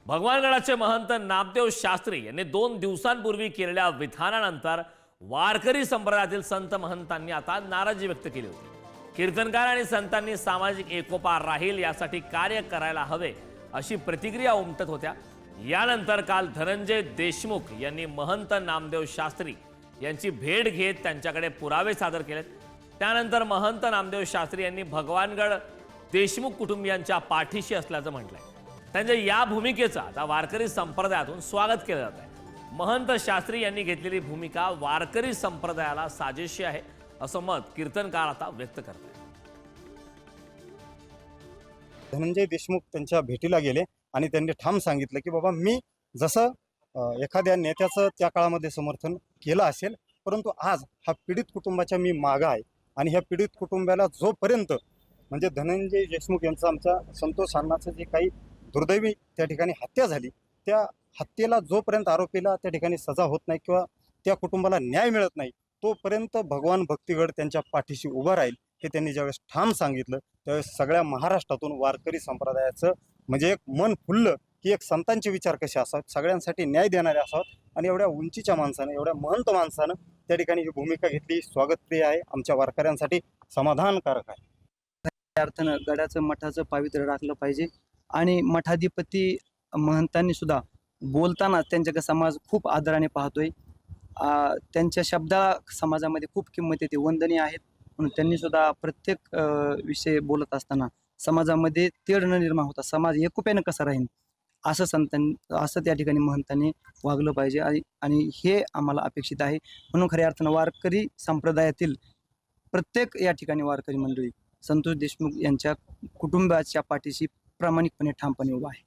भगवानगडाचे महंत नामदेव शास्त्री यांनी 2 दिवसांपूर्वी केलेल्या विधानानंतर वारकरी संप्रदायातील संत महंतांनी आता नाराजी व्यक्त केली होती। कीर्तनकार आणि संतांनी सामाजिक एकोपा राहील यासाठी कार्य करायला हवे अशी प्रतिक्रिया उमटत होत्या। यानंतर काल धनंजय देशमुख यांनी महंत नामदेव शास्त्री यांची भेट घेत त्यांच्याकडे पुरावे सादर केलेत। त्यानंतर महंत नामदेव शास्त्री यांनी भगवानगड देशमुख कुटुंबियांच्या पाठीशी असल्याचं म्हटलंय। त्यांच्या या भूमिकेचं आता वारकरी संप्रदायातून स्वागत केलं जात आहे। महंत शास्त्री यांनी घेतलेली भूमिका वारकरी संप्रदायाला साजेशी आहे असं मत कीर्तनकार आता व्यक्त करतात। धनंजय देशमुख त्यांच्या भेटीला गेले आणि त्यांनी ठाम सांगितलं की बाबा मी जसं एखाद्या नेत्याचं त्या काळामध्ये समर्थन केलं असेल, परंतु आज हा पीडित कुटुंबाच्या मी मागं आहे आणि ह्या पीडित कुटुंबाला जोपर्यंत म्हणजे धनंजय देशमुख यांचं आमच्या संतोष अण्णाचं जे काही दुर्दैवी त्या ठिकाणी हत्या झाली, त्या हत्येला जोपर्यंत आरोपीला त्या ठिकाणी सजा होत नाही किंवा त्या कुटुंबाला न्याय मिळत नाही तोपर्यंत भगवान भक्तिगड त्यांच्या पाठीशी उभा राहील हे त्यांनी ज्यावेळेस ठाम सांगितलं त्यावेळेस सगळ्या महाराष्ट्रातून वारकरी संप्रदायाचं म्हणजे एक मन फुललं की एक संतांचे विचार कसे असावेत, सगळ्यांसाठी न्याय देणारे असावेत आणि एवढ्या उंचीच्या माणसानं एवढ्या महंत माणसानं त्या ठिकाणी ही भूमिका घेतली स्वागतप्रिय आहे, आमच्या वारकऱ्यांसाठी समाधानकारक आहे। त्या अर्थानं गडाचं मठाचं पावित्र्य राखलं पाहिजे आणि मठाधिपती महंतांनी सुद्धा बोलताना त्यांच्याकडे समाज खूप आदराने पाहतोय। त्यांच्या शब्दाला समाजामध्ये खूप किंमत येते, वंदनीय आहेत म्हणून त्यांनी सुद्धा प्रत्येक विषय बोलत असताना समाजामध्ये तेढ न निर्माण होता समाज एकोप्यानं कसा राहील असं त्या ठिकाणी महंतांनी वागलं पाहिजे आणि हे आम्हाला अपेक्षित आहे। म्हणून खऱ्या अर्थानं वारकरी संप्रदायातील प्रत्येक या ठिकाणी वारकरी मंडळी संतोष देशमुख यांच्या कुटुंबाच्या पाठीशी प्रामाणिकपणे ठामपणे उभा आहे।